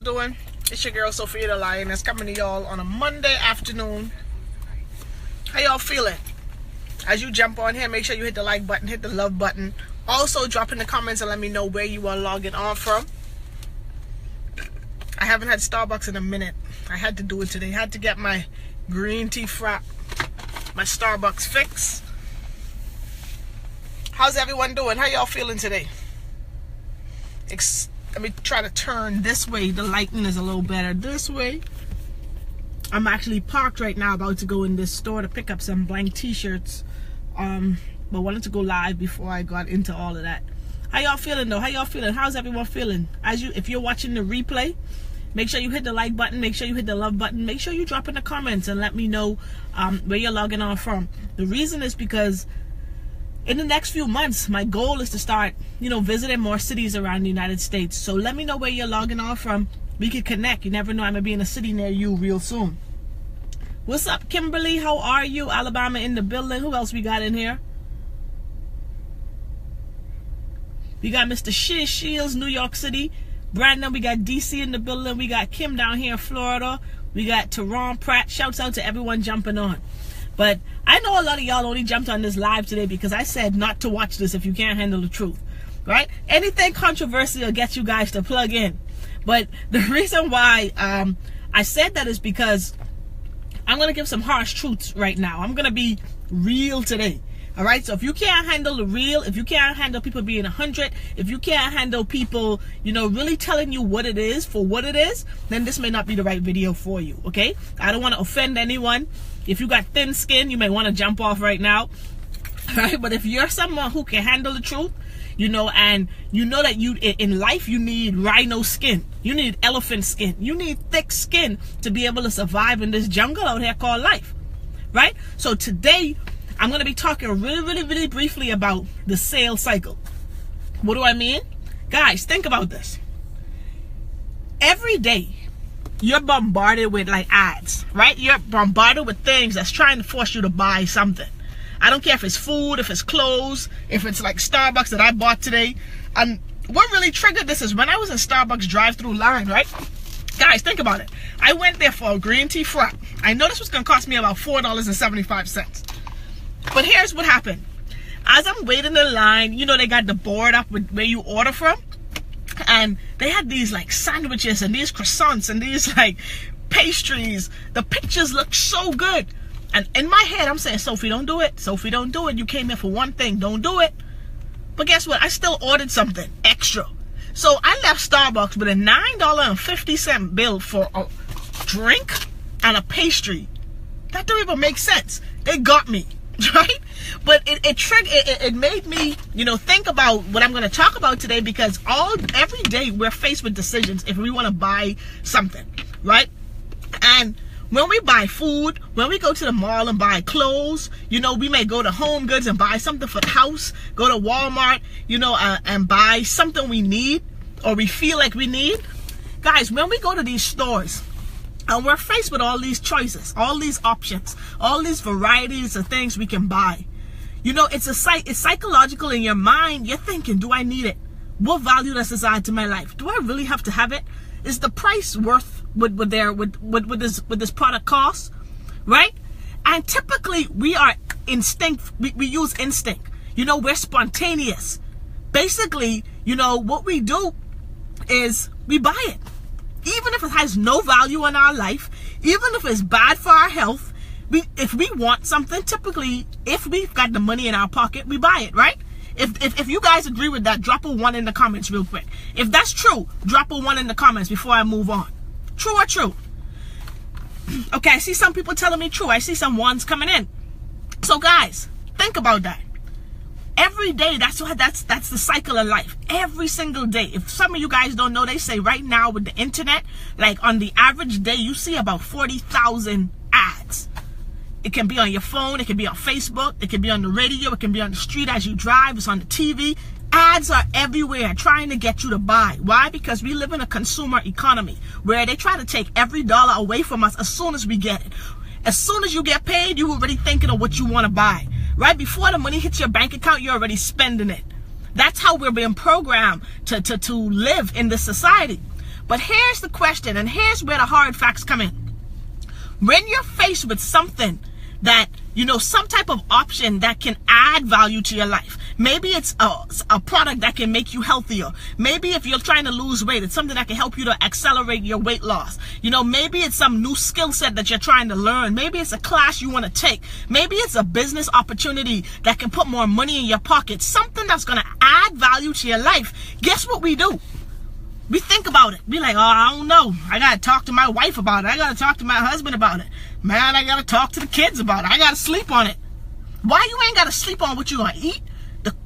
Doing? It's your girl Sophia the Lioness coming to y'all on a Monday afternoon. How y'all feeling? As you jump on here, make sure you hit the like button, hit the love button. Also drop in the comments and let me know where you are logging on from. I haven't had Starbucks in a minute. I had to do it today. I had to get my green tea frap, my Starbucks fix. How's everyone doing? How y'all feeling today? Let me try to turn this way. The lighting is a little better this way. I'm actually parked right now, about to go in this store to pick up some blank t-shirts. But wanted to go live before I got into all of that. How y'all feeling though? How y'all feeling? How's everyone feeling? If you're watching the replay, make sure you hit the like button, make sure you hit the love button, make sure you drop in the comments and let me know where you're logging on from. The reason is because in the next few months, my goal is to start, visiting more cities around the United States. So let me know where you're logging on from. We can connect. You never know, I may be in a city near you real soon. What's up, Kimberly? How are you? Alabama in the building. Who else we got in here? We got Mr. Shields, New York City. Brandon, we got DC in the building. We got Kim down here in Florida. We got Teron Pratt. Shouts out to everyone jumping on. But I know a lot of y'all only jumped on this live today because I said not to watch this if you can't handle the truth, right? Anything controversial gets you guys to plug in. But the reason why I said that is because I'm going to give some harsh truths right now. I'm going to be real today. All right, so if you can't handle the real, if you can't handle people being 100, if you can't handle people, really telling you what it is for what it is, then this may not be the right video for you, okay? I don't want to offend anyone. If you got thin skin, you may want to jump off right now, all right? But if you're someone who can handle the truth, and that in life you need rhino skin, you need elephant skin, you need thick skin to be able to survive in this jungle out here called life, right? So today, I'm going to be talking really briefly about the sales cycle. What do I mean? Guys, think about this. Every day, you're bombarded with ads, right? You're bombarded with things that's trying to force you to buy something. I don't care if it's food, if it's clothes, if it's like Starbucks that I bought today. And what really triggered this is when I was in Starbucks drive-through line, right? Guys, think about it. I went there for a green tea frap. I know this was going to cost me about $4.75. But here's what happened. As I'm waiting in line, they got the board up with where you order from. And they had these sandwiches and these croissants and these pastries. The pictures look so good. And in my head, I'm saying, Sophie, don't do it. Sophie, don't do it. You came here for one thing. Don't do it. But guess what? I still ordered something extra. So I left Starbucks with a $9.50 bill for a drink and a pastry. That don't even make sense. They got me. Right? But it made me, think about what I'm going to talk about today, because every day we're faced with decisions if we want to buy something, right? And when we buy food, when we go to the mall and buy clothes, we may go to Home Goods and buy something for the house, go to Walmart, and buy something we need or we feel like we need. Guys, when we go to these stores, and we're faced with all these choices, all these options, all these varieties of things we can buy. It's psychological in your mind. You're thinking, do I need it? What value does this add to my life? Do I really have to have it? Is the price worth what this product costs? Right? And typically we are we use instinct. We're spontaneous. Basically, what we do is we buy it. Even if it has no value in our life, even if it's bad for our health, if we want something, typically, if we've got the money in our pocket, we buy it, right? If you guys agree with that, drop a 1 in the comments real quick. If that's true, drop a 1 in the comments before I move on. True or true? Okay, I see some people telling me true. I see some ones coming in. So guys, think about that. Every day, that's the cycle of life. Every single day. If some of you guys don't know, they say right now with the internet, on the average day, you see about 40,000 ads. It can be on your phone, it can be on Facebook, it can be on the radio, it can be on the street as you drive, it's on the TV. Ads are everywhere trying to get you to buy. Why? Because we live in a consumer economy where they try to take every dollar away from us as soon as we get it. As soon as you get paid, you're already thinking of what you want to buy. Right before the money hits your bank account, you're already spending it. That's how we're being programmed to live in this society. But here's the question, and here's where the hard facts come in. When you're faced with something that, some type of option that can add value to your life. Maybe it's a product that can make you healthier. Maybe if you're trying to lose weight, it's something that can help you to accelerate your weight loss. Maybe it's some new skill set that you're trying to learn. Maybe it's a class you want to take. Maybe it's a business opportunity that can put more money in your pocket. Something that's going to add value to your life. Guess what we do? We think about it. Be like, oh, I don't know. I got to talk to my wife about it. I got to talk to my husband about it. Man, I got to talk to the kids about it. I got to sleep on it. Why you ain't got to sleep on what you going to eat?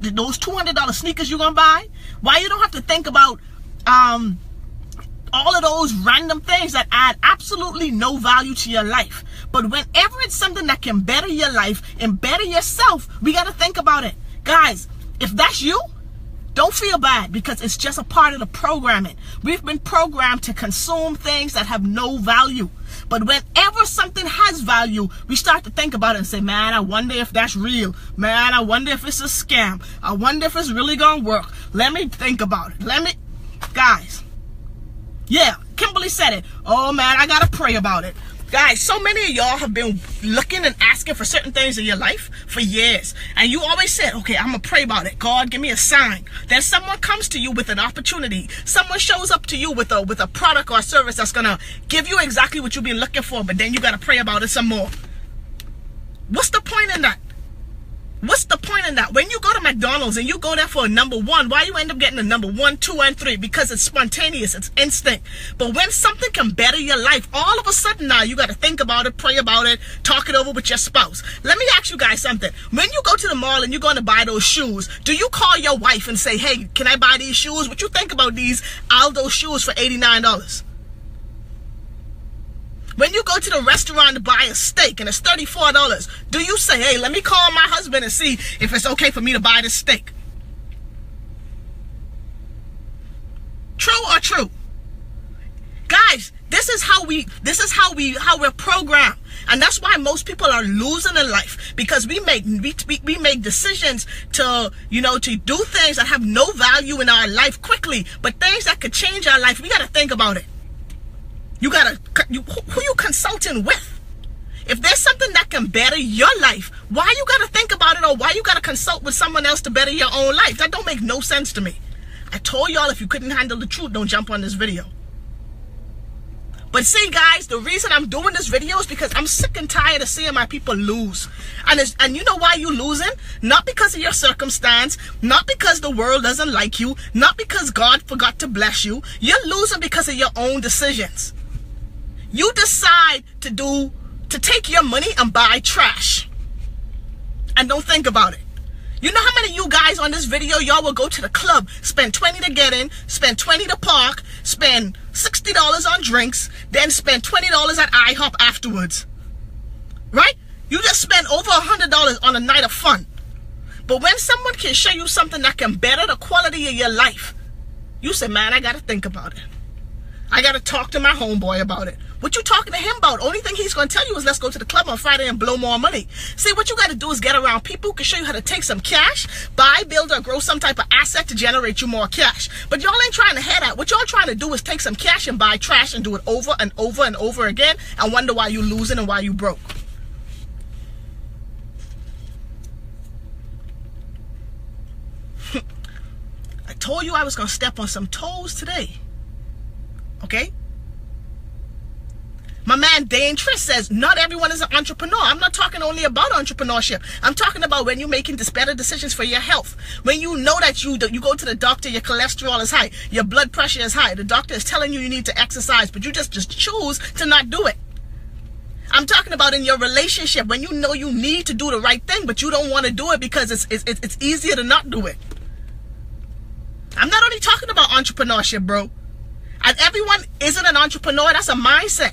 Those $200 sneakers you going to buy? Why you don't have to think about all of those random things that add absolutely no value to your life? But whenever it's something that can better your life and better yourself, we got to think about it. Guys, if that's you, don't feel bad, because it's just a part of the programming. We've been programmed to consume things that have no value. But whenever something has value, we start to think about it and say, man, I wonder if that's real. Man, I wonder if it's a scam. I wonder if it's really going to work. Let me think about it. Guys. Yeah, Kimberly said it. Oh, man, I got to pray about it. Guys, so many of y'all have been looking and asking for certain things in your life for years. And you always said, okay, I'm going to pray about it. God, give me a sign. Then someone comes to you with an opportunity. Someone shows up to you with a product or a service that's going to give you exactly what you've been looking for. But then you got to pray about it some more. What's the point in that? What's the point in that? When you go to McDonald's and you go there for a number one, why you end up getting a number 1, 2, and 3? Because it's spontaneous, it's instinct. But when something can better your life, all of a sudden now you got to think about it, pray about it, talk it over with your spouse. Let me ask you guys something. When you go to the mall and you're going to buy those shoes, do you call your wife and say, hey, can I buy these shoes? What you think about these Aldo shoes for $89? When you go to the restaurant to buy a steak and it's $34, do you say, hey, let me call my husband and see if it's okay for me to buy this steak? True or true? Guys, this is how we're programmed. And that's why most people are losing in life, because we make decisions to do things that have no value in our life quickly, but things that could change our life. We got to think about it. Who you consulting with? If there's something that can better your life, why you got to think about it, or why you got to consult with someone else to better your own life? That don't make no sense to me. I told y'all, if you couldn't handle the truth, don't jump on this video. But see, guys, the reason I'm doing this video is because I'm sick and tired of seeing my people lose. And you know why you losing? Not because of your circumstance, not because the world doesn't like you, not because God forgot to bless you. You're losing because of your own decisions. You decide to take your money and buy trash. And don't think about it. You know how many of you guys on this video, y'all will go to the club, spend $20 to get in, spend $20 to park, spend $60 on drinks, then spend $20 at IHOP afterwards. Right? You just spend over $100 on a night of fun. But when someone can show you something that can better the quality of your life, you say, man, I got to think about it. I got to talk to my homeboy about it. What you talking to him about? Only thing he's going to tell you is let's go to the club on Friday and blow more money. See, what you got to do is get around people who can show you how to take some cash, buy, build, or grow some type of asset to generate you more cash. But y'all ain't trying to head out. What y'all trying to do is take some cash and buy trash and do it over and over and over again and wonder why you losing and why you broke. I told you I was going to step on some toes today. Okay? My man Dane Triss says, not everyone is an entrepreneur. I'm not talking only about entrepreneurship. I'm talking about when you're making better decisions for your health. When you know that you go to the doctor, your cholesterol is high, your blood pressure is high. The doctor is telling you need to exercise, but you just choose to not do it. I'm talking about in your relationship, when you know you need to do the right thing, but you don't want to do it because it's easier to not do it. I'm not only talking about entrepreneurship, bro. And everyone isn't an entrepreneur. That's a mindset.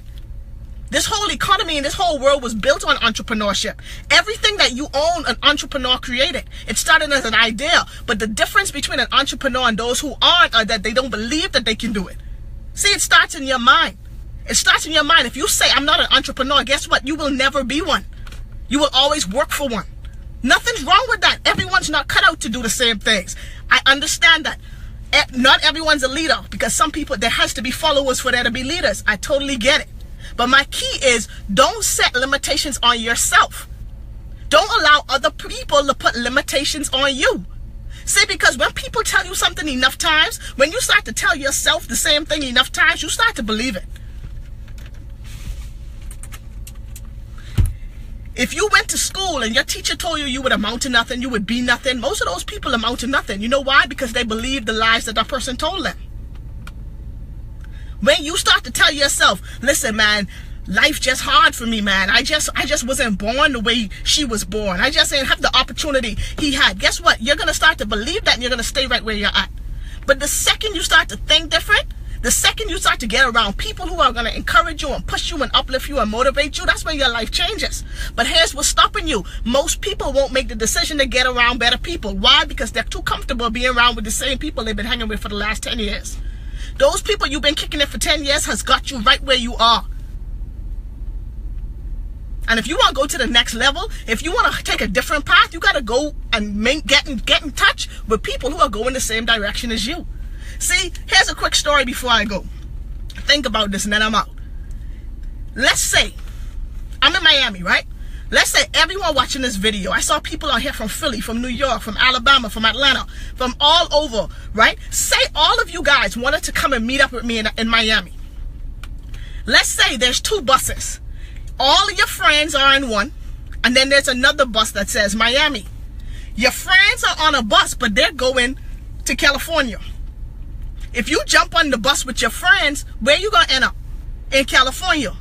This whole economy and this whole world was built on entrepreneurship. Everything that you own, an entrepreneur created. It started as an idea. But the difference between an entrepreneur and those who aren't are that they don't believe that they can do it. See, it starts in your mind. It starts in your mind. If you say, I'm not an entrepreneur, guess what? You will never be one. You will always work for one. Nothing's wrong with that. Everyone's not cut out to do the same things. I understand that. not everyone's a leader, because some people, there has to be followers for there to be leaders. I totally get it. But my key is, don't set limitations on yourself. Don't allow other people to put limitations on you. See, because when people tell you something enough times, when you start to tell yourself the same thing enough times, you start to believe it. If you went to school and your teacher told you you would amount to nothing, you would be nothing, most of those people amount to nothing. You know why? Because they believe the lies that person told them. When you start to tell yourself, listen, man, life just hard for me, man. I just wasn't born the way she was born. I just didn't have the opportunity he had. Guess what? You're going to start to believe that, and you're going to stay right where you're at. But the second you start to think different, the second you start to get around people who are going to encourage you and push you and uplift you and motivate you, that's when your life changes. But here's what's stopping you. Most people won't make the decision to get around better people. Why? Because they're too comfortable being around with the same people they've been hanging with for the last 10 years. Those people you've been kicking it for 10 years has got you right where you are. And if you want to go to the next level, if you want to take a different path, you got to go and get in touch with people who are going the same direction as you. See, here's a quick story before I go. Think about this and then I'm out. Let's say I'm in Miami, right? Let's say everyone watching this video, I saw people out here from Philly, from New York, from Alabama, from Atlanta, from all over, right? Say all of you guys wanted to come and meet up with me in Miami. Let's say there's 2 buses. All of your friends are in one, and then there's another bus that says Miami. Your friends are on a bus, but they're going to California. If you jump on the bus with your friends, where you gonna end up? In California.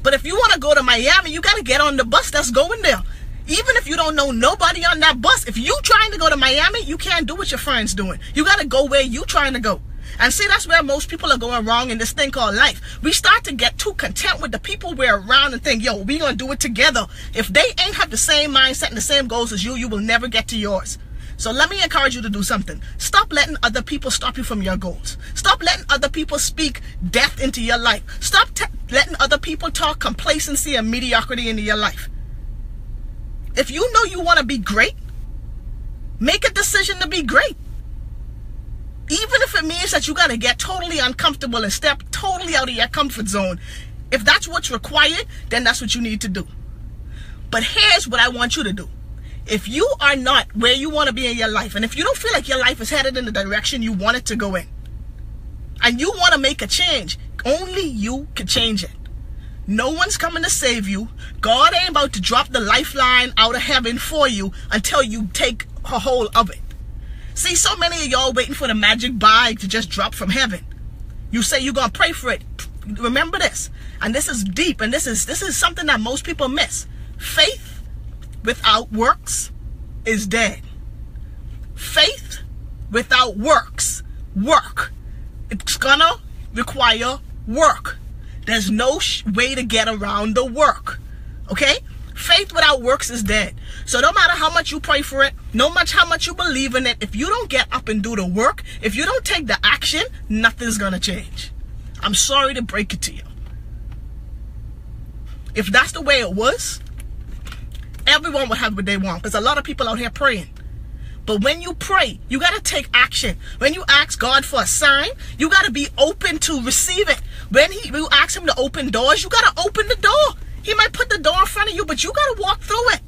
But if you want to go to Miami, you got to get on the bus that's going there. Even if you don't know nobody on that bus, if you trying to go to Miami, you can't do what your friends doing. You got to go where you trying to go. And see, that's where most people are going wrong in this thing called life. We start to get too content with the people we're around and think, yo, we gonna do it together. If they ain't have the same mindset and the same goals as you, you will never get to yours. So let me encourage you to do something. Stop letting other people stop you from your goals. Stop letting other people speak death into your life. Stop letting other people talk complacency and mediocrity into your life. If you know you want to be great, make a decision to be great. Even if it means that you got to get totally uncomfortable and step totally out of your comfort zone. If that's what's required, then that's what you need to do. But here's what I want you to do. If you are not where you want to be in your life, and if you don't feel like your life is headed in the direction you want it to go in, and you want to make a change, only you can change it. No one's coming to save you. God ain't about to drop the lifeline out of heaven for you until you take a hold of it. See, so many of y'all waiting for the magic bag to just drop from heaven. You say you're going to pray for it. Remember this, and this is deep, and this is something that most people miss. Faith without works is dead. Faith without works, it's gonna require work. There's no way to get around the work. Okay? Faith without works is dead. So no matter how much you pray for it, no matter how much you believe in it, if you don't get up and do the work, if you don't take the action, nothing's gonna change. I'm sorry to break it to you. If that's the way it was, everyone would have what they want. There's a lot of people out here praying. But when you pray, you got to take action. When you ask God for a sign, you got to be open to receive it. When you ask him to open doors, you got to open the door. He might put the door in front of you, but you got to walk through it.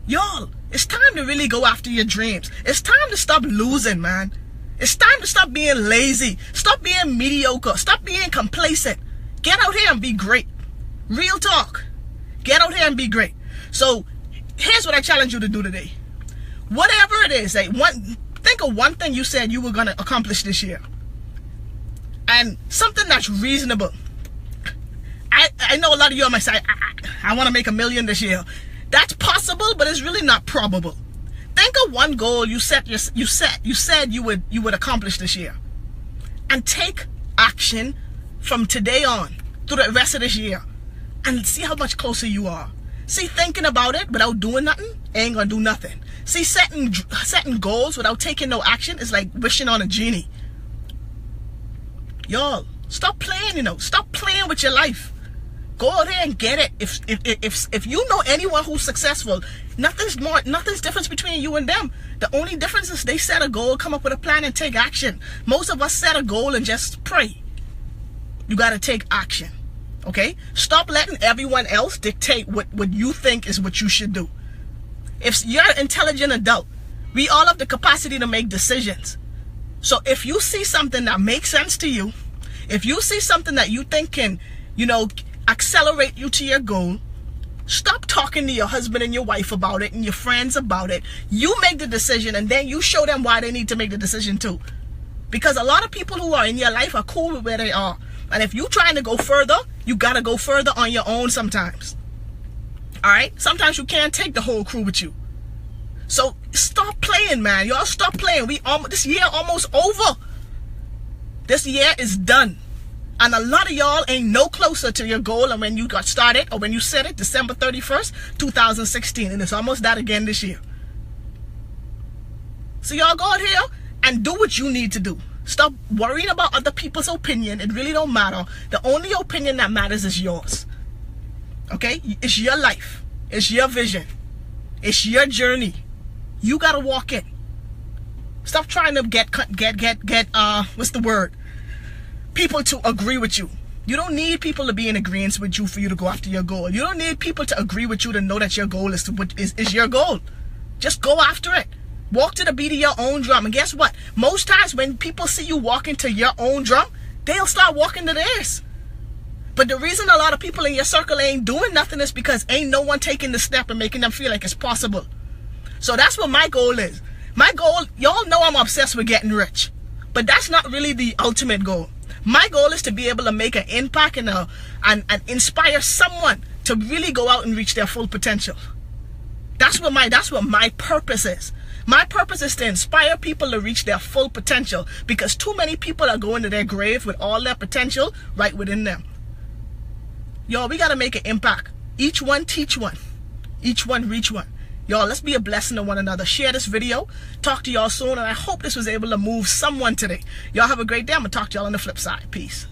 Y'all, it's time to really go after your dreams. It's time to stop losing, man. It's time to stop being lazy. Stop being mediocre. Stop being complacent. Get out here and be great. Real talk. Get out here and be great. So here's what I challenge you to do today. Whatever it is, think of one thing you said you were going to accomplish this year. And something that's reasonable. I know a lot of you might say, I want to make $1 million this year. That's possible, but it's really not probable. Think of one goal you said you would accomplish this year. And take action from today on through the rest of this year. And see how much closer you are. See, thinking about it without doing nothing ain't gonna do nothing. See, setting goals without taking no action is like wishing on a genie. Y'all, stop playing, Stop playing with your life. Go out there and get it. If you know anyone who's successful, nothing's difference between you and them. The only difference is they set a goal, come up with a plan, and take action. Most of us set a goal and just pray. You got to take action. Okay? Stop letting everyone else dictate what you think is what you should do. If you're an intelligent adult, we all have the capacity to make decisions. So if you see something that makes sense to you, if you see something that you think can, accelerate you to your goal, stop talking to your husband and your wife about it and your friends about it. You make the decision, and then you show them why they need to make the decision too. Because a lot of people who are in your life are cool with where they are. And if you're trying to go further, you got to go further on your own sometimes. All right? Sometimes you can't take the whole crew with you. So stop playing, man. Y'all stop playing. This year almost over. This year is done. And a lot of y'all ain't no closer to your goal than when you got started or when you set it December 31st, 2016. And it's almost that again this year. So y'all go out here and do what you need to do. Stop worrying about other people's opinion. It really don't matter. The only opinion that matters is yours. Okay? It's your life. It's your vision. It's your journey. You gotta walk it. Stop trying to get what's the word? People to agree with you. You don't need people to be in agreement with you for you to go after your goal. You don't need people to agree with you to know that your goal is your goal. Just go after it. Walk to the beat of your own drum. And guess what? Most times when people see you walking to your own drum, they'll start walking to theirs. But the reason a lot of people in your circle ain't doing nothing is because ain't no one taking the step and making them feel like it's possible. So that's what my goal is. My goal, y'all know I'm obsessed with getting rich. But that's not really the ultimate goal. My goal is to be able to make an impact and inspire someone to really go out and reach their full potential. That's what my purpose is. My purpose is to inspire people to reach their full potential, because too many people are going to their grave with all their potential right within them. Y'all, we got to make an impact. Each one teach one. Each one reach one. Y'all, let's be a blessing to one another. Share this video. Talk to y'all soon, and I hope this was able to move someone today. Y'all have a great day. I'm going to talk to y'all on the flip side. Peace.